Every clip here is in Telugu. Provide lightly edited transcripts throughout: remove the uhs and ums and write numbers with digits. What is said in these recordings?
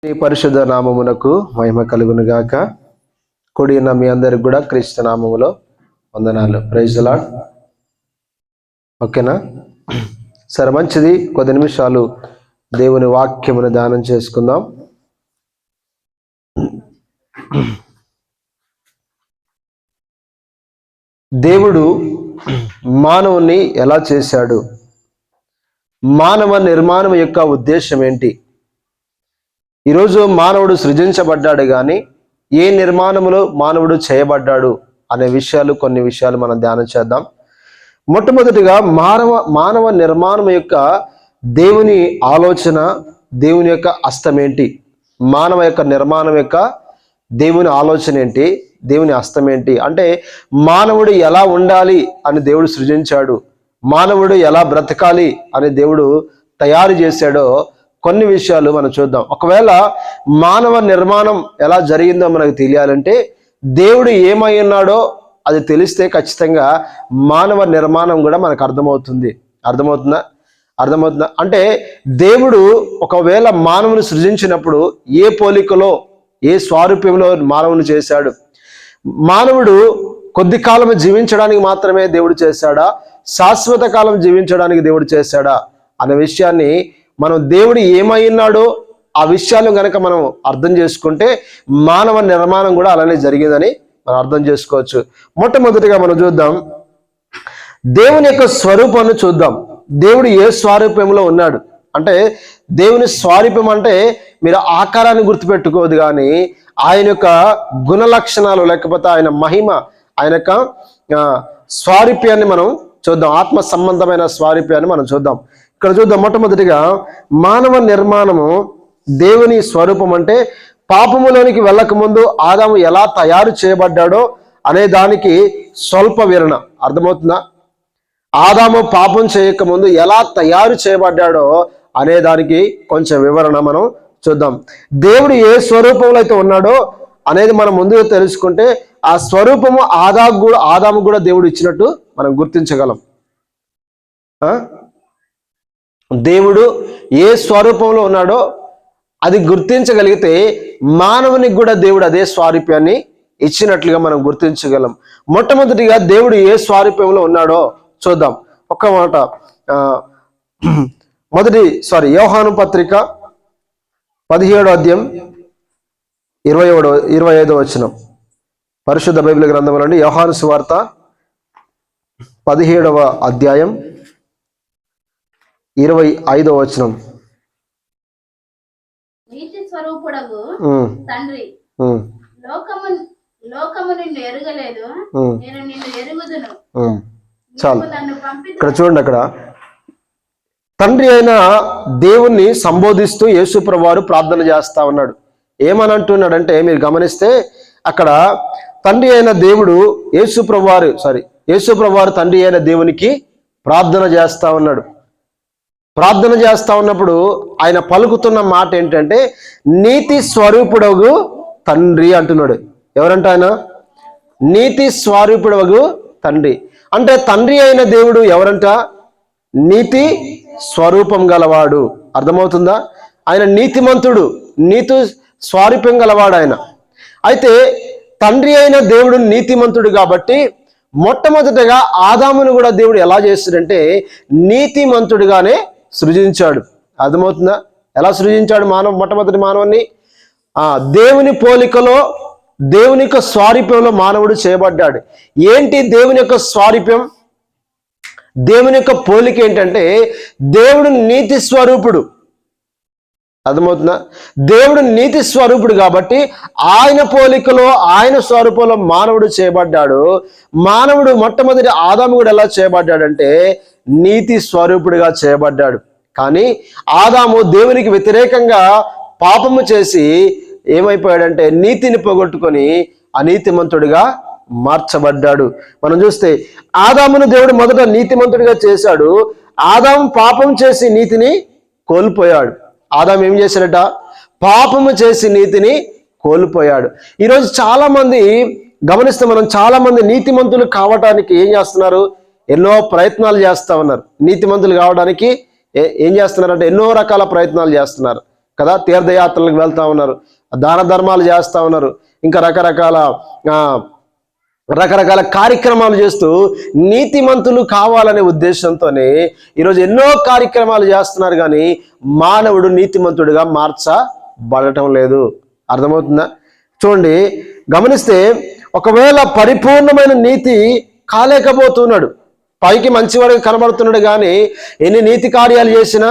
నీ పరిశుద్ధ నామమునకు మహిమ కలుగును గాక. కూడిన మీ అందరికి కూడా క్రీస్తు నామములో వందనాలు. Praise the Lord. ఓకేనా? సరే, మంచిది. కొద్ది నిమిషాలు దేవుని వాక్యమును ధ్యానం చేసుకుందాం. దేవుడు మానవుని ఎలా చేశాడు? మానవ నిర్మాణం యొక్క ఉద్దేశం ఏంటి? ఈరోజు మానవుడు సృజించబడ్డాడు, కానీ ఏ నిర్మాణములో మానవుడు చేయబడ్డాడు అనే కొన్ని విషయాలు మనం ధ్యానం చేద్దాం. మొట్టమొదటిగా మానవ నిర్మాణం యొక్క దేవుని ఆలోచన, దేవుని యొక్క హస్తం ఏంటి? మానవ యొక్క నిర్మాణం యొక్క దేవుని ఆలోచన ఏంటి? దేవుని హస్తం ఏంటి? అంటే మానవుడు ఎలా ఉండాలి అని దేవుడు సృజించాడు, మానవుడు ఎలా బ్రతకాలి అని దేవుడు తయారు చేశాడో కొన్ని విషయాలు మనం చూద్దాం. ఒకవేళ మానవ నిర్మాణం ఎలా జరిగిందో మనకు తెలియాలంటే దేవుడు ఏమై ఉన్నాడో అది తెలిస్తే ఖచ్చితంగా మానవ నిర్మాణం కూడా మనకు అర్థమవుతుందా? అంటే దేవుడు ఒకవేళ మానవుని సృజించినప్పుడు ఏ పోలికలో, ఏ స్వారూప్యంలో మానవుని చేశాడు? మానవుడు కొద్ది కాలం జీవించడానికి మాత్రమే దేవుడు చేశాడా, శాశ్వత కాలం జీవించడానికి దేవుడు చేశాడా అనే విషయాన్ని మనం దేవుడు ఏమై ఉన్నాడో ఆ విషయాలు కనుక మనం అర్థం చేసుకుంటే మానవ నిర్మాణం కూడా అలానే జరిగిందని మనం అర్థం చేసుకోవచ్చు. మొట్టమొదటిగా మనం చూద్దాం, దేవుని యొక్క స్వరూపాన్ని చూద్దాం. దేవుడు ఏ స్వరూపంలో ఉన్నాడు అంటే, దేవుని స్వరూపం అంటే మీరు ఆకారాన్ని గుర్తుపెట్టుకోవద్దు, కానీ ఆయన యొక్క గుణ లక్షణాలు, లేకపోతే ఆయన మహిమ, ఆయన యొక్క స్వారూప్యాన్ని మనం చూద్దాం. ఆత్మ సంబంధమైన స్వారూప్యాన్ని మనం చూద్దాం. ఇక్కడ చూద్దాం. మొట్టమొదటిగా మానవ నిర్మాణము దేవుని స్వరూపం అంటే పాపములోనికి వెళ్ళక ముందు ఆదాము ఎలా తయారు చేయబడ్డాడో అనే దానికి స్వల్ప వివరణ. అర్థమవుతుందా? ఆదాము పాపం చేయకముందు ఎలా తయారు చేయబడ్డాడో అనే దానికి కొంచెం వివరణ మనం చూద్దాం. దేవుడు ఏ స్వరూపంలో అయితే ఉన్నాడో అనేది మనం ముందుగా తెలుసుకుంటే ఆ స్వరూపము ఆదాము కూడా దేవుడు ఇచ్చినట్టు మనం గుర్తించగలం. దేవుడు ఏ స్వరూపంలో ఉన్నాడో అది గుర్తించగలిగితే మానవునికి కూడా దేవుడు అదే స్వారూప్యాన్ని ఇచ్చినట్లుగా మనం గుర్తించగలం. మొట్టమొదటిగా దేవుడు ఏ స్వారూప్యంలో ఉన్నాడో చూద్దాం. ఒక్క మాట, యోహాను పత్రిక 17వ అధ్యాయం 25వ వచనం. పరిశుద్ధ బైబిల్ గ్రంథంలో నుండి యోహాను సువార్త 17వ అధ్యాయం 25వ వచనం. నీతి స్వరూపుడగు తండ్రి, లోకము నిన్ను ఎరుగలేదు, నేను నిన్ను ఎరుగుదును. చాలు. ఇక్కడ చూడండి, అక్కడ తండ్రి అయిన దేవుణ్ణి సంబోధిస్తూ యేసుప్రభువు వారు ప్రార్థన చేస్తా ఉన్నాడు. ఏమనంటున్నాడంటే, మీరు గమనిస్తే అక్కడ తండ్రి అయిన దేవుడు యేసుప్రభువు వారు తండ్రి అయిన దేవునికి ప్రార్థన చేస్తా ఉన్నాడు. ప్రార్థన చేస్తా ఉన్నప్పుడు ఆయన పలుకుతున్న మాట ఏంటంటే, నీతి స్వరూపుడగు తండ్రి అంటున్నాడు. ఎవరంట ఆయన? నీతి స్వరూపుడగు తండ్రి. అంటే తండ్రి అయిన దేవుడు ఎవరంట? నీతి స్వరూపం గలవాడు. అర్థమవుతుందా? ఆయన నీతిమంతుడు, నీతి స్వరూపం గలవాడు ఆయన. అయితే తండ్రి అయిన దేవుడు నీతిమంతుడు కాబట్టి మొట్టమొదటిగా ఆదామును కూడా దేవుడు ఎలా చేస్తాడంటే నీతిమంతుడిగానే సృజించాడు. అర్థమవుతుందా? ఎలా సృజించాడు? మొట్టమొదటి మానవుని దేవుని పోలికలో, దేవుని యొక్క స్వారూప్యంలో మానవుడు చేయబడ్డాడు. ఏంటి దేవుని యొక్క స్వారూప్యం, దేవుని యొక్క పోలిక ఏంటంటే దేవుడు నీతి స్వరూపుడు. అర్థమవుతుందా? దేవుడు నీతి స్వరూపుడు కాబట్టి ఆయన పోలికలో, ఆయన స్వరూపంలో మానవుడు చేయబడ్డాడు. మానవుడు మొట్టమొదటి ఆదాము కూడా ఎలా చేయబడ్డాడంటే నీతి స్వరూపుడిగా చేయబడ్డాడు. కానీ ఆదాము దేవునికి వ్యతిరేకంగా పాపము చేసి ఏమైపోయాడంటే నీతిని పోగొట్టుకొని అనీతిమంతుడిగా మార్చబడ్డాడు. మనం చూస్తే ఆదామును దేవుడు మొదట నీతిమంతుడిగా చేశాడు. ఆదాము పాపం చేసి నీతిని కోల్పోయాడు. ఆదాము ఏం చేశాడట? పాపము చేసి నీతిని కోల్పోయాడు. ఈరోజు చాలా మంది గమనిస్తే, మనం చాలా మంది నీతిమంతులు కావడానికి ఏం చేస్తున్నారు? ఎన్నో ప్రయత్నాలు చేస్తా ఉన్నారు. నీతిమంతులు కావడానికి ఏం చేస్తున్నారంటే ఎన్నో రకాల ప్రయత్నాలు చేస్తున్నారు. కదా, తీర్థయాత్రలకు వెళ్తా ఉన్నారు, దాన ధర్మాలు చేస్తా ఉన్నారు, ఇంకా రకరకాల కార్యక్రమాలు చేస్తూ నీతిమంతులు కావాలనే ఉద్దేశంతోనే ఈరోజు ఎన్నో కార్యక్రమాలు చేస్తున్నారు, కానీ మానవుడు నీతిమంతుడిగా మార్చబడటం లేదు. అర్థమవుతుందా? చూడండి, గమనిస్తే ఒకవేళ పరిపూర్ణమైన నీతి కాలేకపోతున్నాడు, పైకి మంచివాడిగా కనబడుతున్నాడు, కానీ ఎన్ని నీతి కార్యాలు చేసినా,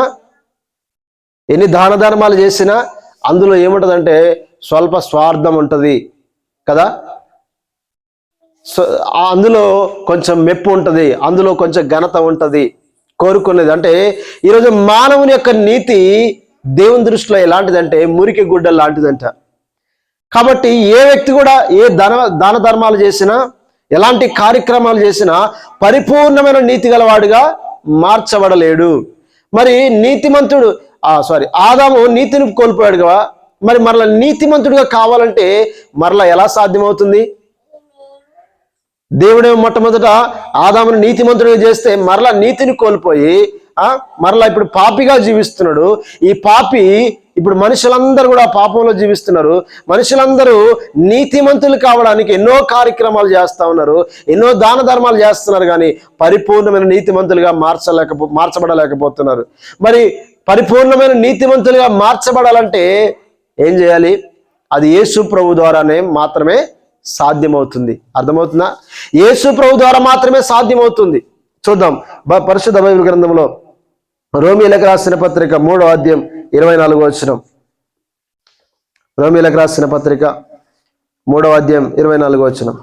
ఎన్ని దాన ధర్మాలు చేసినా అందులో ఏముంటుందంటే స్వల్ప స్వార్థం ఉంటుంది కదా, అందులో కొంచెం మెప్పు ఉంటుంది, అందులో కొంచెం ఘనత ఉంటుంది, కోరుకునేది. అంటే ఈరోజు మానవుని యొక్క నీతి దేవుని దృష్టిలో ఎలాంటిదంటే మురికి గుడ్డ లాంటిదంట. కాబట్టి ఏ వ్యక్తి కూడా ఏ దాన ధర్మాలు చేసినా, ఎలాంటి కార్యక్రమాలు చేసినా పరిపూర్ణమైన నీతి గలవాడిగా మార్చబడలేడు. మరి నీతిమంతుడు ఆదాము నీతిని కోల్పోయాడు కదా, మరి మరలా నీతిమంతుడిగా కావాలంటే మరలా ఎలా సాధ్యమవుతుంది? దేవుడే మొట్టమొదట ఆదామును నీతిమంతుడిగా చేస్తే మరలా నీతిని కోల్పోయి మరలా ఇప్పుడు పాపిగా జీవిస్తున్నాడు. ఈ పాపి ఇప్పుడు మనుషులందరూ కూడా పాపంలో జీవిస్తున్నారు. మనుషులందరూ నీతిమంతులు కావడానికి ఎన్నో కార్యక్రమాలు చేస్తూ ఉన్నారు, ఎన్నో దాన ధర్మాలు చేస్తున్నారు, కానీ పరిపూర్ణమైన నీతిమంతులుగా మార్చబడలేకపోతున్నారు. మరి పరిపూర్ణమైన నీతిమంతులుగా మార్చబడాలంటే ఏం చేయాలి? అది యేసు ప్రభు ద్వారానే మాత్రమే సాధ్యమవుతుంది. అర్థమవుతుందా? యేసు ప్రభు ద్వారా మాత్రమే సాధ్యమవుతుంది. చూద్దాం పరిశుద్ధ బైబిల్ గ్రంథంలో రోమీయులకు రాసిన పత్రిక 3వ అధ్యాయం 24వ వచనం. రోమీయులకు రాసిన పత్రిక 3వ అధ్యాయం 24వ వచనం.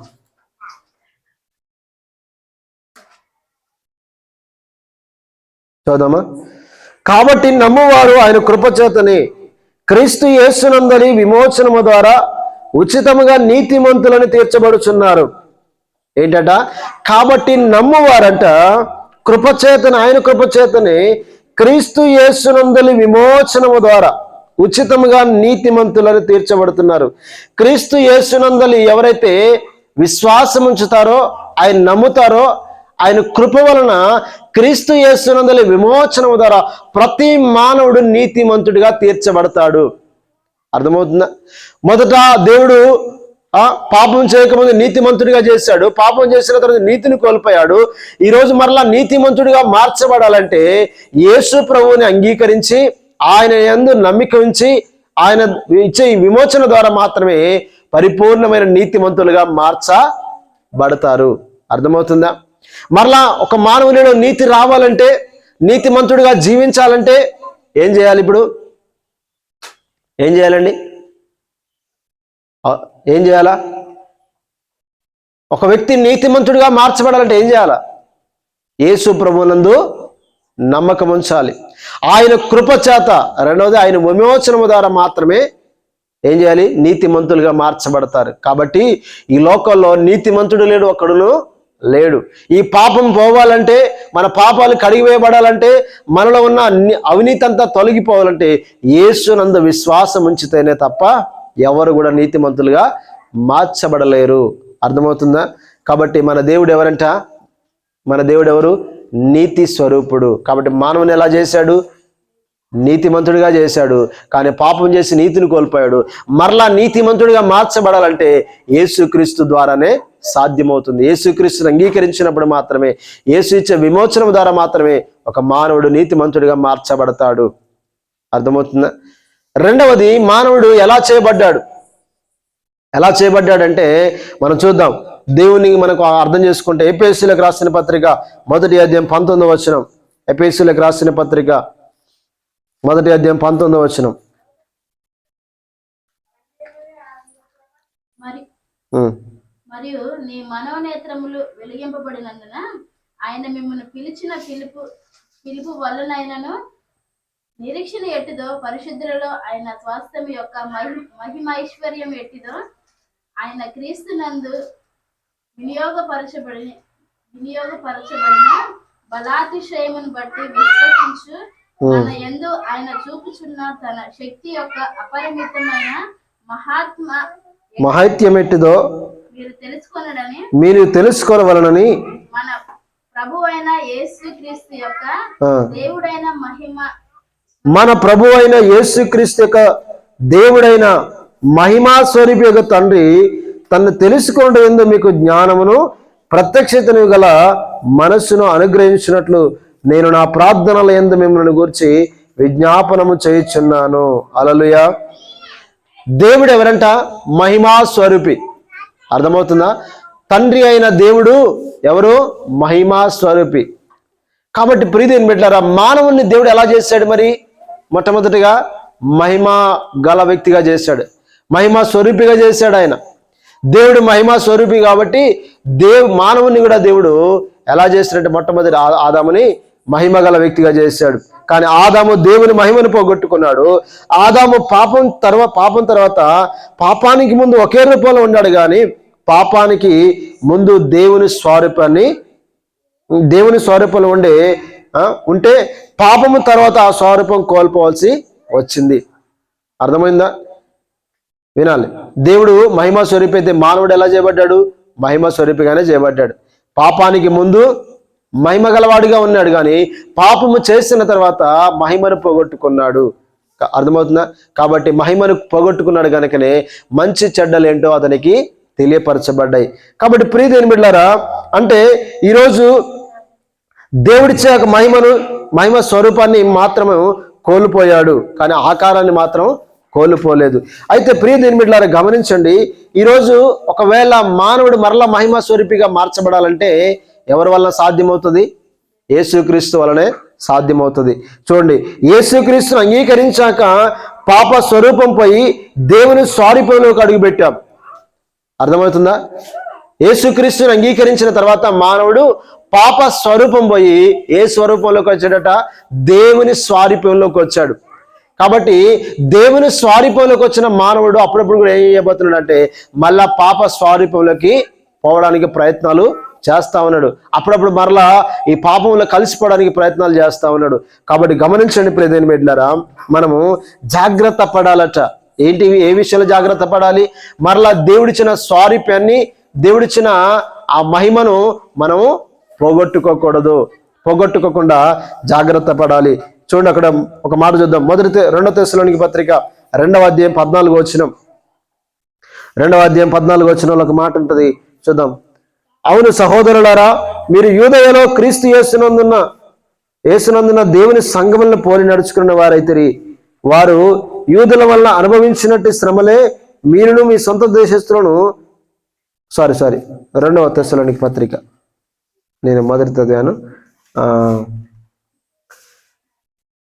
చూద్దామా? కాబట్టి నమ్మువారు ఆయన కృపచేతని క్రీస్తు యేసునందలి విమోచనము ద్వారా ఉచితముగా నీతిమంతులను తీర్చబడుచున్నారు. ఏంటట? కాబట్టి నమ్మువారంట కృపచేతని, ఆయన కృపచేతని క్రీస్తు యేసునందలి విమోచనము ద్వారా ఉచితముగా నీతిమంతులను తీర్చబడుతున్నారు. క్రీస్తు యేసునందలి ఎవరైతే విశ్వాసం ఉంచుతారో, ఆయన నమ్ముతారో, ఆయన కృప వలన క్రీస్తు యేసునందలి విమోచనము ద్వారా ప్రతి మానవుడు నీతిమంతుడిగా తీర్చబడతాడు. అర్థమవుతుందా? మొదట దేవుడు పాపం చేయకముందు నీతిమంతుడిగా చేశాడు, పాపం చేసిన తర్వాత నీతిని కోల్పోయాడు. ఈరోజు మరలా నీతిమంతుడిగా మార్చబడాలంటే యేసు ప్రభువుని అంగీకరించి ఆయన యందు నమ్మిక ఉంచి ఆయన ఇచ్చే విమోచన ద్వారా మాత్రమే పరిపూర్ణమైన నీతిమంతులుగా మార్చబడతారు. అర్థమవుతుందా? మరలా ఒక మానవునిలో నీతి రావాలంటే, నీతిమంతుడిగా జీవించాలంటే ఏం చేయాలి? ఇప్పుడు ఏం చేయాలండి? ఏం చేయాలా? ఒక వ్యక్తి నీతిమంతుడిగా మార్చబడాలంటే ఏం చేయాలా? యేసు ప్రభువునందు నమ్మకం ఉంచాలి. ఆయన కృప చేత, రెండవది ఆయన విమోచనము ద్వారా మాత్రమే ఏం చేయాలి? నీతిమంతులుగా మార్చబడతారు. కాబట్టి ఈ లోకంలో నీతిమంతుడు లేడు, ఒక్కడును లేడు. ఈ పాపం పోవాలంటే, మన పాపాలు కడిగివేయబడాలంటే, మనలో ఉన్న అవినీతి అంతా తొలగిపోవాలంటే యేసునందు విశ్వాసం ఉంచితేనే తప్ప ఎవరు కూడా నీతిమంతులుగా మార్చబడలేరు. అర్థమవుతుందా? కాబట్టి మన దేవుడు ఎవరంట? మన దేవుడు ఎవరు? నీతి స్వరూపుడు. కాబట్టి మానవుని ఎలా చేశాడు? నీతిమంతుడిగా చేశాడు, కానీ పాపం చేసి నీతిని కోల్పోయాడు. మరలా నీతిమంతుడిగా మార్చబడాలంటే యేసుక్రీస్తు ద్వారానే సాధ్యమవుతుంది. యేసుక్రీస్తుని అంగీకరించినప్పుడు మాత్రమే, యేసు ఇచ్చే విమోచనం ద్వారా మాత్రమే ఒక మానవుడు నీతిమంతుడిగా మార్చబడతాడు. అర్థమవుతుందా? రెండవది, మానవుడు ఎలా చేయబడ్డాడంటే మనం చూద్దాం. దేవుని మనకు అర్థం చేసుకుంటే ఎఫెసీయులకు రాసిన పత్రిక 1వ అధ్యాయం 19వ వచనం. ఎఫెసీయులకు రాసిన పత్రిక 1వ అధ్యాయం 19వ వచనం. మరియు నీ మనోనేత్రములు వెలిగింపబడినందున ఆయన మిమ్మల్ని పిలిచిన పిలుపు వలనైనను నిరీక్షణ ఎట్టిదో పరిశుద్ధులలో ఆయన స్వాస్థ్యం యొక్క మహిమైశ్వర్యం ఎట్టిదో ఆయన క్రీస్తునందు వినియోగపరచబడిన బలాతిశయమును బట్టి విశ్వసించు మన యందు ఆయన చూపుచున్న తన శక్తి యొక్క అపరిమితమైన మహాత్మ్యం ఎట్టిదో మీరు తెలుసుకోవలనని మన ప్రభువైన యేసు క్రీస్తు యొక్క దేవుడైన మహిమ మన ప్రభు అయిన యేసుక్రీస్తు యొక్క దేవుడైన మహిమా స్వరూపి యొక్క తండ్రి తను తెలుసుకోవడం ఎందు మీకు జ్ఞానమును ప్రత్యక్షతను గల మనస్సును అనుగ్రహించినట్లు నేను నా ప్రార్థనల యందు మిమ్మల్ని గురించి విజ్ఞాపనము చేయుచున్నాను. హల్లెలూయా. దేవుడు ఎవరంట? మహిమా స్వరూపి. అర్థమవుతుందా? తండ్రి అయిన దేవుడు ఎవరు? మహిమా స్వరూపి. కాబట్టి ప్రియదేవుని బిడ్డలారా, మానవుని దేవుడు ఎలా చేశాడు? మరి మొట్టమొదటిగా మహిమా గల వ్యక్తిగా చేశాడు, మహిమా స్వరూపిగా చేశాడు. ఆయన దేవుడు మహిమా స్వరూపి కాబట్టి మానవుని కూడా దేవుడు ఎలా చేశాడంటే మొట్టమొదటి ఆదాముని మహిమ గల వ్యక్తిగా చేశాడు. కానీ ఆదాము దేవుని మహిమను పోగొట్టుకున్నాడు. ఆదాము పాపం తర్వాత పాపానికి ముందు ఒకే రూపంలో ఉన్నాడు, కానీ పాపానికి ముందు దేవుని స్వరూపంలో ఉంటే పాపము తర్వాత ఆ స్వరూపం కోల్పోవాల్సి వచ్చింది. అర్థమైందా? వినాలి. దేవుడు మహిమా స్వరూపి అయితే మానవుడు ఎలా చేయబడ్డాడు? మహిమా స్వరూపిగానే చేయబడ్డాడు. పాపానికి ముందు మహిమ గలవాడిగా ఉన్నాడు, కానీ పాపము చేసిన తర్వాత మహిమను పోగొట్టుకున్నాడు. అర్థమవుతుందా? కాబట్టి మహిమను పోగొట్టుకున్నాడు కనుకనే మంచి చెడ్డలు ఏంటో అతనికి తెలియపరచబడ్డాయి. కాబట్టి ప్రియదేవుని బిడ్డలారా, అంటే ఈరోజు దేవుడిచ్చే మహిమ స్వరూపాన్ని మాత్రమే కోల్పోయాడు, కానీ ఆకారాన్ని మాత్రం కోల్పోలేదు. అయితే ప్రియదేవుని బిడ్డలారా గమనించండి, ఈరోజు ఒకవేళ మానవుడు మరలా మహిమ స్వరూపిగా మార్చబడాలంటే ఎవరి వల్ల సాధ్యమవుతుంది? యేసుక్రీస్తు వలనే సాధ్యమవుతుంది. చూడండి, యేసుక్రీస్తును అంగీకరించాక పాప స్వరూపం పోయి దేవుని స్వరూపంలోకి అడుగుపెట్టాం. అర్థమవుతుందా? యేసుక్రీస్తుని అంగీకరించిన తర్వాత మానవుడు పాప స్వరూపం పోయి ఏ స్వరూపంలోకి వచ్చాడట? దేవుని స్వరూపంలోకి వచ్చాడు. కాబట్టి దేవుని స్వరూపంలోకి వచ్చిన మానవుడు అప్పుడప్పుడు కూడా ఏం చేయబోతున్నాడు అంటే మళ్ళా పాప స్వరూపంలోకి పోవడానికి ప్రయత్నాలు చేస్తా ఉన్నాడు. అప్పుడప్పుడు మరలా ఈ పాపంలో కలిసిపోవడానికి ప్రయత్నాలు చేస్తా ఉన్నాడు. కాబట్టి గమనించండి ప్రియదేవుని బిడ్డలారా, మనము జాగ్రత్త పడాలట. ఏ విషయంలో జాగ్రత్త పడాలి? మరలా దేవుడిచ్చిన స్వారూప్యాన్ని, దేవుడిచ్చిన ఆ మహిమను మనము పోగొట్టుకోకుండా జాగ్రత్త పడాలి. చూడండి, అక్కడ ఒక మాట చూద్దాం. 2 తెస్సలోనికీ పత్రిక 2వ అధ్యాయం 14వ వచనం. 2వ అధ్యాయం 14వ వచనంలో ఒక మాట ఉంటుంది, చూద్దాం. అవును సహోదరులారా, మీరు యూదయలో క్రీస్తు యేసునందున దేవుని సంఘములను పోలి నడుచుకున్న వారైతే వారు యూదుల వల్ల అనుభవించినట్టు శ్రమలే మీరును మీ సొంత దేశస్తులను 2వ తెస్సలోనికీ పత్రిక, నేను మొదటి చదివాను.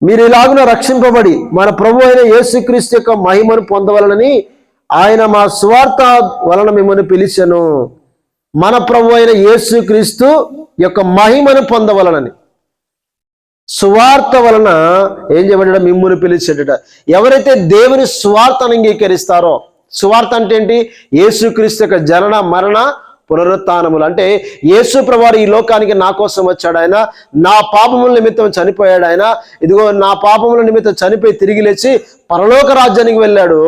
మీరు ఇలాగున రక్షింపబడి మన ప్రభు అయిన యేసుక్రీస్తు యొక్క మహిమను పొందవలనని ఆయన మా సువార్త వలన మిమ్మల్ని పిలిచెను. మన ప్రభు అయిన యేసుక్రీస్తు యొక్క మహిమను పొందవలనని సువార్త వలన ఏం చేయబడ్డాడు? మిమ్మును పిలిచేట. ఎవరైతే దేవుని సువార్తను అంగీకరిస్తారో, సువార్త అంటే ఏంటి? యేసుక్రీస్తు యొక్క జనన మరణ పునరుత్థానములు. అంటే యేసు ప్రభువారు ఈ లోకానికి నా కోసం వచ్చాడు, ఆయన నా పాపముల నిమిత్తం చనిపోయాడు, ఆయన ఇదిగో నా పాపముల నిమిత్తం చనిపోయి తిరిగి లేచి పరలోక రాజ్యానికి వెళ్ళాడు,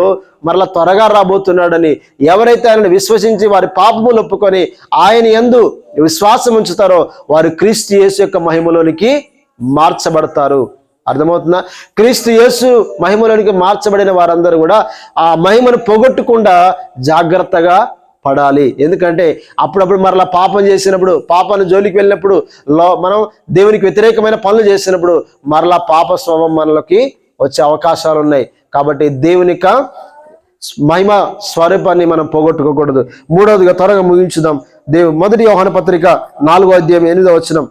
మరలా త్వరగా రాబోతున్నాడని ఎవరైతే ఆయనను విశ్వసించి వారి పాపములు ఒప్పుకొని ఆయన యందు విశ్వాసం ఉంచుతారో వారు క్రీస్తు యేసు యొక్క మహిమలోనికి మార్చబడతారు. అర్థమవుతుందా? క్రీస్తు యేసు మహిమలోనికి మార్చబడిన వారందరూ కూడా ఆ మహిమను పోగొట్టకుండా జాగ్రత్తగా పడాలి. ఎందుకంటే అప్పుడప్పుడు మరలా పాపం చేసినప్పుడు, పాపాన్ని జోలికి వెళ్ళినప్పుడు, మనం దేవునికి వ్యతిరేకమైన పనులు చేసినప్పుడు మరలా పాప స్వభావం మనలోకి వచ్చే అవకాశాలు ఉన్నాయి. కాబట్టి దేవుని యొక్క మహిమ స్వరూపాన్ని మనం పోగొట్టుకోకూడదు. మూడవదిగా త్వరగా ముగించుదాం. 1 యోహాను పత్రిక 4వ అధ్యాయం 8వ వచనం.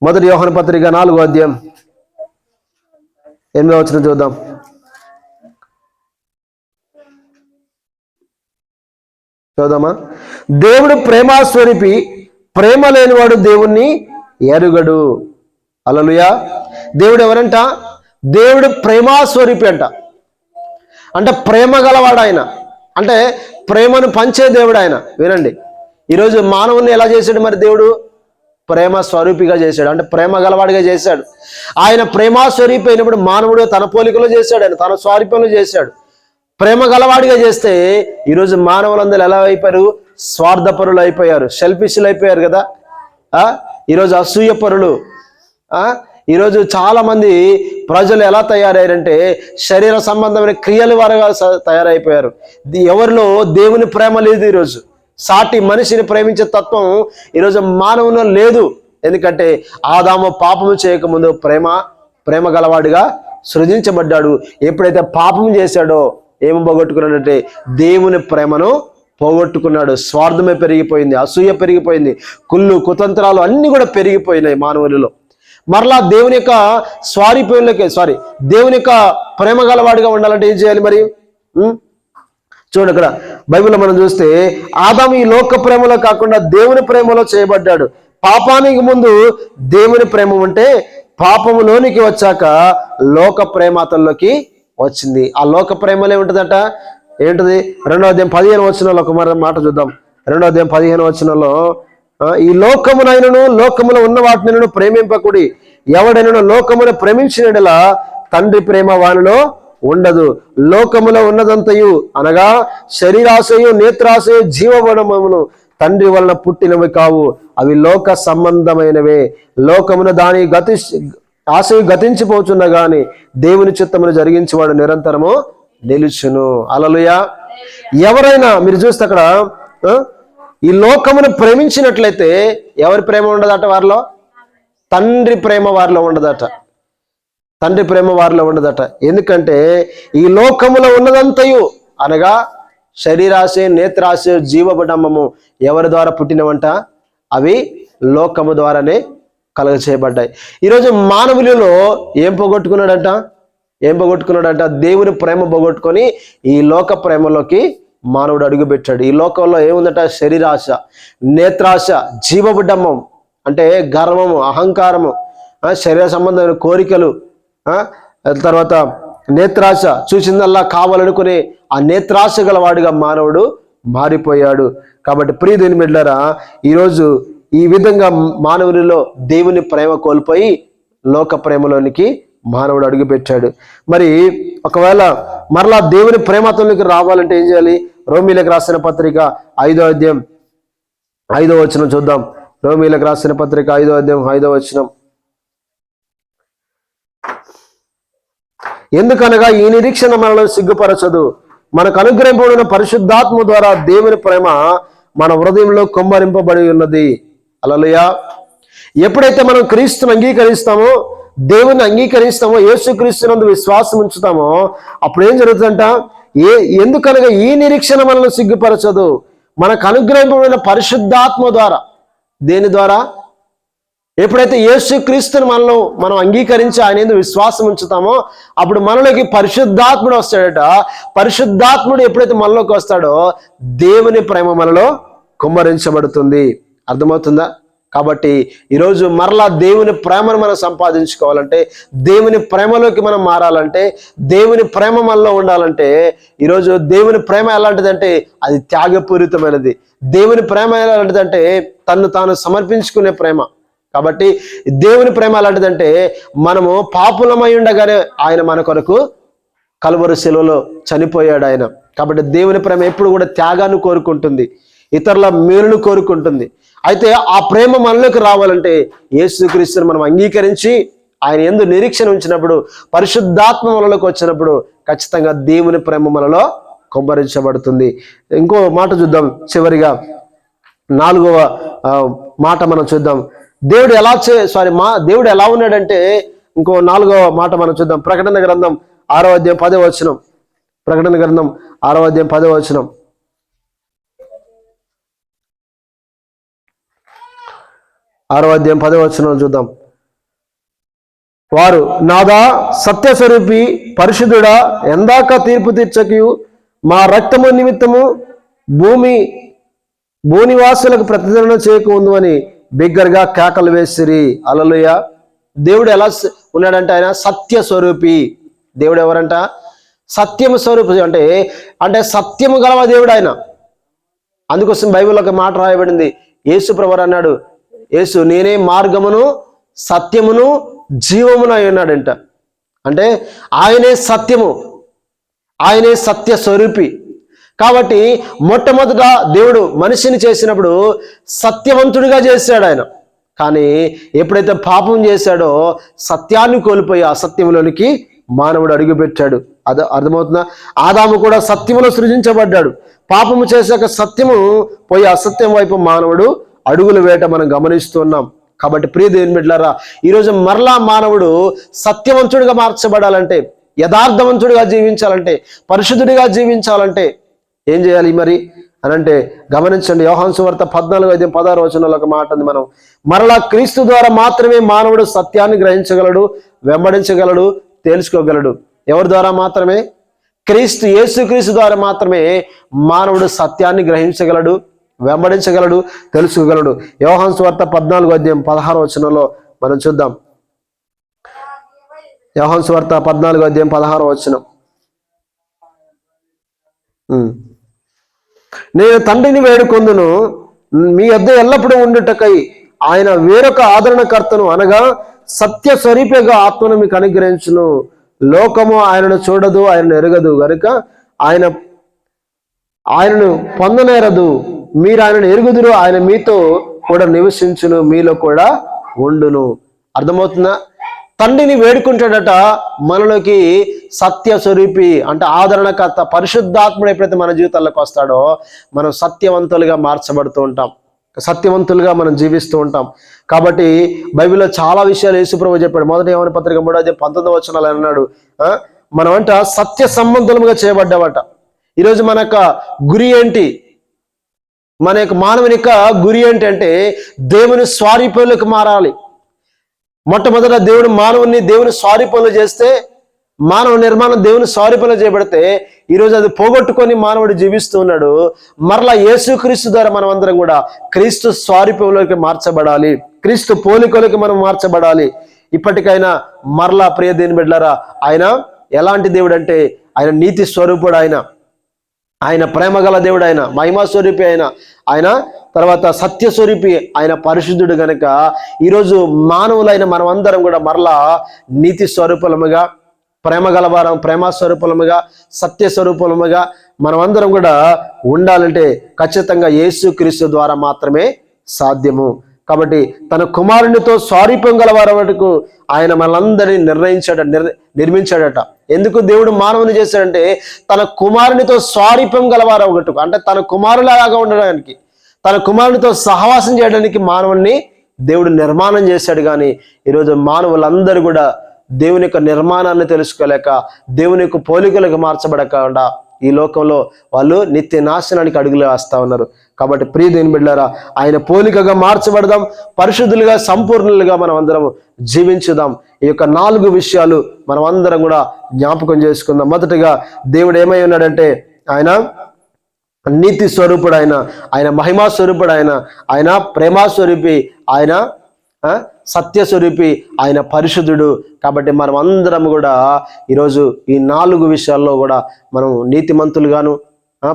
1 యోహాను పత్రిక 4వ అధ్యాయం 8వ వచనం చూద్దాం. చూద్దామా? దేవుడు ప్రేమాస్వరూపి, ప్రేమ లేనివాడు దేవుణ్ణి ఎరుగడు. హల్లెలూయా. దేవుడు ఎవరంట? దేవుడు ప్రేమాస్వరూపి అంట. అంటే ప్రేమ గలవాడు ఆయన, అంటే ప్రేమను పంచే దేవుడు ఆయన. వినండి, ఈరోజు మానవుని ఎలా చేశాడు? మరి దేవుడు ప్రేమ స్వరూపిగా చేశాడు, అంటే ప్రేమ గలవాడిగా చేశాడు. ఆయన ప్రేమాస్వరూపి అయినప్పుడు మానవుడు తన పోలికలో చేశాడు, ఆయన తన స్వరూపంలో చేశాడు. ప్రేమ గలవాడిగా చేస్తే ఈరోజు మానవులందరూ ఎలా అయిపోయారు? స్వార్థపరులు అయిపోయారు, సెల్ఫిష్లు అయిపోయారు కదా. ఈరోజు అసూయ పరులు, ఈరోజు చాలా మంది ప్రజలు ఎలా తయారయ్యారంటే శరీర సంబంధమైన క్రియల వారుగా తయారైపోయారు. ఎవరిలో దేవుని ప్రేమ లేదు. ఈరోజు సాటి మనిషిని ప్రేమించే తత్వం ఈరోజు మానవులో లేదు. ఎందుకంటే ఆదాము పాపము చేయకముందు ప్రేమ గలవాడిగా సృజించబడ్డాడు. ఎప్పుడైతే పాపం చేశాడో ఏమి పోగొట్టుకున్నాడంటే దేవుని ప్రేమను పోగొట్టుకున్నాడు. స్వార్థమే పెరిగిపోయింది, అసూయ పెరిగిపోయింది, కుళ్ళు కుతంత్రాలు అన్నీ కూడా పెరిగిపోయినాయి మానవులలో. మరలా దేవుని యొక్క దేవుని యొక్క ప్రేమ గలవాడిగా ఉండాలంటే ఏం చేయాలి మరి? చూడండి, ఇక్కడ బైబిల్లో మనం చూస్తే ఆదాము ఈ లోక ప్రేమలో కాకుండా దేవుని ప్రేమలో చేయబడ్డాడు. పాపానికి ముందు దేవుని ప్రేమ ఉంటే పాపములోనికి వచ్చాక లోక ప్రేమ అతనిలోకి వచ్చింది. ఆ లోక ప్రేమలో ఏముంటుందట? ఏంటిది? 2వ అధ్యాయం 15వ వచనంలో ఒక మాట చూద్దాం. 2వ అధ్యాయం 15వ వచనంలో, ఈ లోకమునైనను లోకములో ఉన్న వాటిని ప్రేమింపకుడి, ఎవడైనా లోకమును ప్రేమించినలా తండ్రి ప్రేమ వానిలో ఉండదు. లోకములో ఉన్నదంతయు అనగా శరీరాశయు నేత్రాశయు జీవవనమును తండ్రి వలన పుట్టినవి కావు, అవి లోక సంబంధమైనవే. లోకమున దాని ఆశయు గతించిపోతున్న గాని దేవుని చిత్తమును జరిగించేవాడు నిరంతరము నిలుచును. హల్లెలూయా. ఎవరైనా మీరు చూస్తే అక్కడ ఈ లోకమును ప్రేమించినట్లయితే ఎవరి ప్రేమ ఉండదట వారిలో? తండ్రి ప్రేమ వారిలో ఉండదట. తండ్రి ప్రేమ వారిలో ఉండదట. ఎందుకంటే ఈ లోకములో ఉన్నదంతయు అనగా శరీరాశ నేత్రాశ జీవబడమ్మము ఎవరి ద్వారా పుట్టినవంట? అవి లోకము ద్వారానే కలుగ చేయబడ్డాయి. ఈరోజు మానవులలో ఏం పోగొట్టుకున్నాడంట? దేవుని ప్రేమ పోగొట్టుకొని ఈ లోక ప్రేమలోకి మానవుడు అడుగుపెట్టాడు. ఈ లోకంలో ఏముందట? శరీరాశ, నేత్రాశ, జీవబుడ్డమ్మం అంటే గర్వము, అహంకారము, శరీర సంబంధమైన కోరికలు, తర్వాత నేత్రాశ, చూసిందల్లా కావాలనుకునే ఆ నేత్రాశ గల వాడిగా మానవుడు మారిపోయాడు. కాబట్టి ప్రియ దేవుని బిడ్డలారా, ఈరోజు ఈ విధంగా మానవునిలో దేవుని ప్రేమ కోల్పోయి లోక ప్రేమలోనికి మానవుడు అడుగుపెట్టాడు. మరి ఒకవేళ మరలా దేవుని ప్రేమతోనికి రావాలంటే ఏం చేయాలి? రోమీలకు రాసిన పత్రిక 5వ అధ్యాయం 5వ వచనం చూద్దాం. రోమీలకు రాసిన పత్రిక 5వ అధ్యాయం 5వ వచనం. ఎందుకనగా ఈ నిరీక్షణ మనల్ని సిగ్గుపరచదు, మనకు అనుగ్రహింపబడిన పరిశుద్ధాత్మ ద్వారా దేవుని ప్రేమ మన హృదయంలో కుమ్మరింపబడి ఉన్నది. హల్లెలూయా. ఎప్పుడైతే మనం క్రీస్తుని అంగీకరిస్తామో, దేవుని అంగీకరిస్తామో, యేసుక్రీస్తునందు విశ్వాసం ఉంచుతామో, అప్పుడు ఏం జరుగుతుందంట? ఎందుకనగా ఈ నిరీక్షణ మనల్ని సిగ్గుపరచదు, మనకు అనుగ్రహింపబడిన పరిశుద్ధాత్మ ద్వారా. దేని ద్వారా? ఎప్పుడైతే యేసుక్రీస్తుని మనం అంగీకరించి ఆయన యందు విశ్వాసం ఉంచుతామో అప్పుడు మనలోకి పరిశుద్ధాత్ముడు వస్తాడట. పరిశుద్ధాత్ముడు ఎప్పుడైతే మనలోకి వస్తాడో దేవుని ప్రేమ మనలో కుమ్మరించబడుతుంది. అర్థమవుతుందా? కాబట్టి ఈరోజు మరలా దేవుని ప్రేమను మనం సంపాదించుకోవాలంటే, దేవుని ప్రేమలోకి మనం మారాలంటే, దేవుని ప్రేమ మనలో ఉండాలంటే, ఈరోజు దేవుని ప్రేమ ఎలాంటిదంటే అది త్యాగపూరితమైనది. దేవుని ప్రేమ ఎలాంటిదంటే తన్ను తాను సమర్పించుకునే ప్రేమ. కాబట్టి దేవుని ప్రేమ ఎలాంటిదంటే మనము పాపులమై ఉండగానే ఆయన మన కొరకు కలువరి శిలువలో చనిపోయాడు ఆయన. కాబట్టి దేవుని ప్రేమ ఎప్పుడు కూడా త్యాగాన్ని కోరుకుంటుంది, ఇతరుల మేలును కోరుకుంటుంది. అయితే ఆ ప్రేమ మనలోకి రావాలంటే యేసుక్రీస్తుని మనం అంగీకరించి ఆయన యందు నిరీక్షణ ఉంచినప్పుడు, పరిశుద్ధాత్మ మనలోకి వచ్చినప్పుడు ఖచ్చితంగా దేవుని ప్రేమ మనలో కుమ్మరించబడుతుంది. ఇంకో మాట చూద్దాం. చివరిగా 4వ మాట మనం చూద్దాం. దేవుడు ఎలా ఉన్నాడంటే ఇంకో 4వ మాట మనం చూద్దాం. ప్రకటన గ్రంథం 6వ అధ్యాయం 10వ వచనం. ప్రకటన గ్రంథం 6వ అధ్యాయం 10వ వచనం. 6వ అధ్యాయం 10వ వచనం చూద్దాం. వారు నాదా సత్యస్వరూపి పరిశుద్ధుడా, ఎందాక తీర్పు తీర్చకయు మా రక్తము నిమిత్తము భూనివాసులకు ప్రతిదండన చేయకుందు అని బిగ్గరగా కేకలు వేసిరి. హల్లెలూయా. దేవుడు ఎలా ఉన్నాడంటే ఆయన సత్య స్వరూపి. దేవుడు ఎవరంట? సత్యము స్వరూపి. అంటే సత్యము గలవ దేవుడు ఆయన. అందుకోసం బైబిల్లో ఒక మాట రాయబడింది. యేసు ప్రభువు అన్నాడు, యేసు నేనే మార్గమును సత్యమును జీవమును అయి ఉన్నాడంట. అంటే ఆయనే సత్యము, ఆయనే సత్య స్వరూపి. కాబట్టి మొట్టమొదట దేవుడు మనిషిని చేసినప్పుడు సత్యవంతుడిగా చేశాడు ఆయన. కానీ ఎప్పుడైతే పాపం చేశాడో సత్యాన్ని కోల్పోయి అసత్యంలోనికి మానవుడు అడుగుపెట్టాడు. అర్థమవుతుందా? ఆదాము కూడా సత్యములో సృజించబడ్డాడు. పాపము చేశాక సత్యము పోయి అసత్యం వైపు మానవుడు అడుగులు వేట మనం గమనిస్తున్నాం. కాబట్టి ప్రియ దేవుని బిడ్డలారా, ఈరోజు మరలా మానవుడు సత్యవంతుడిగా మార్చబడాలంటే, యథార్థవంతుడిగా జీవించాలంటే, పరిశుద్ధుడిగా జీవించాలంటే ఏం చేయాలి మరి అనంటే గమనించండి. యోహాను సువార్త 14:16 ఒక మాట ఉంది. మనం మరలా క్రీస్తు ద్వారా మాత్రమే మానవుడు సత్యాన్ని గ్రహించగలడు, వెంబడించగలడు, తెలుసుకోగలడు. ఎవరి ద్వారా మాత్రమే? యేసుక్రీస్తు ద్వారా మాత్రమే మానవుడు సత్యాన్ని గ్రహించగలడు, వెంబడించగలడు, తెలుసుకోగలడు. యోహాను సువార్త 14:16 మనం చూద్దాం. యోహాను సువార్త 14:16. నేను తండ్రిని వేడుకొందును, మీ యొద్ద ఎల్లప్పుడూ ఉండుటకై ఆయన వేరొక ఆదరణకర్తను అనగా సత్య స్వరూపిగా ఆత్మను మీకు అనుగ్రహించును. లోకము ఆయనను చూడదు, ఆయనను ఎరగదు గనుక ఆయనను పొందనేరదు. మీరు ఆయనను ఎరుగుదురు, ఆయన మీతో కూడా నివసించును, మీలో కూడా ఉండును. అర్థమవుతుందా? తండ్రిని వేడుకుంటాడట, మనలోకి సత్య స్వరూపి అంటే ఆదరణకర్త పరిశుద్ధాత్ముడు ఎప్పుడైతే మన జీవితాల్లోకి వస్తాడో మనం సత్యవంతులుగా మార్చబడుతూ ఉంటాం, సత్యవంతులుగా మనం జీవిస్తూ ఉంటాం. కాబట్టి బైబిల్లో చాలా విషయాలు యేసుప్రభువు చెప్పాడు. మొదటి యోహాను పత్రిక 3:19 అన్నాడు, మనమంట సత్య సంబంధులుగా చేయబడ్డామట. ఈరోజు మన యొక్క గురి ఏంటి? మన యొక్క మానవుని యొక్క గురి ఏంటి అంటే దేవుని స్వారూప్యంలోకి మారాలి. మొట్టమొదట దేవుడు మానవుని దేవుని స్వారూప్యంలో చేస్తే, మానవ నిర్మాణం దేవుని స్వారూప్యంలో చేయబడితే ఈరోజు అది పోగొట్టుకొని మానవుడు జీవిస్తూ ఉన్నాడు. మరలా యేసుక్రీస్తు ద్వారా మనం అందరం కూడా క్రీస్తు స్వారూప్యంలోకి మార్చబడాలి, క్రీస్తు పోలికలోకి మనం మార్చబడాలి. ఇప్పటికైనా మరలా ప్రియ దేవుని బిడ్డలారా, ఆయన ఎలాంటి దేవుడు అంటే ఆయన నీతి స్వరూపుడు, ఆయన ప్రేమ గల దేవుడు, ఆయన మహిమా స్వరూపి, ఆయన తర్వాత సత్యస్వరూపి, ఆయన పరిశుద్ధుడు. గనక ఈరోజు మానవులైన మనం అందరం కూడా మరలా నీతి స్వరూపముగా, ప్రేమ గలవారం, ప్రేమ స్వరూపముగా, సత్య స్వరూపముగా మనం అందరం కూడా ఉండాలంటే ఖచ్చితంగా యేసుక్రీస్తు ద్వారా మాత్రమే సాధ్యము. కాబట్టి తన కుమారునితో స్వారూప్యం గలవారి వరకు ఆయన మనందరినీ నిర్మించాడట. ఎందుకు దేవుడు మానవుని చేశాడంటే తన కుమారునితో స్వారూప్యం గలవారు ఒకటి, అంటే తన కుమారులాగా ఉండడానికి, తన కుమారునితో సహవాసం చేయడానికి మానవుని దేవుడు నిర్మాణం చేశాడు. కానీ ఈరోజు మానవులందరూ కూడా దేవుని యొక్క నిర్మాణాన్ని తెలుసుకోలేక, దేవుని యొక్క పోలికలకు మార్చబడకుండా ఈ లోకంలో వాళ్ళు నిత్య నాశనానికి అడుగులు వేస్తా ఉన్నారు. కాబట్టి ప్రియ దేవుని బిడ్డలారా, ఆయన పోలికగా మార్చబడదాం, పరిశుద్ధులుగా, సంపూర్ణులుగా మనం అందరం జీవించుదాం. ఈ యొక్క 4 విషయాలు మనం అందరం కూడా జ్ఞాపకం చేసుకుందాం. మొదటిగా దేవుడు ఏమై ఉన్నాడంటే ఆయన నీతి స్వరూపుడు, ఆయన మహిమా స్వరూపుడు, ఆయన ప్రేమా స్వరూపి, ఆయన సత్యస్వరూపి, ఆయన పరిశుద్ధుడు. కాబట్టి మనం అందరం కూడా ఈరోజు ఈ 4 విషయాల్లో కూడా మనం నీతిమంతులుగాను,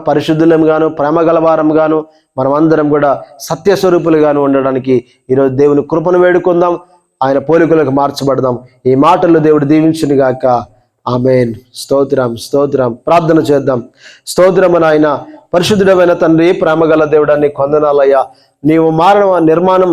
పరిశుద్ధులంగాను, ప్రేమ గలవారంగాను, మనం అందరం కూడా సత్యస్వరూపులుగాను ఉండడానికి ఈరోజు దేవుని కృపను వేడుకుందాం, ఆయన పోలికలకు మార్చబడదాం. ఈ మాటలు దేవుడు దీవించును గాక. ఆమేన్. స్తోత్రం, స్తోత్రం. ప్రార్థన చేద్దాం. స్తోత్రం నాయన, పరిశుద్ధుడమైన తండ్రి, ప్రేమగల దేవుడాన్ని కొందనాలయ్యా. నీవు నిర్మాణం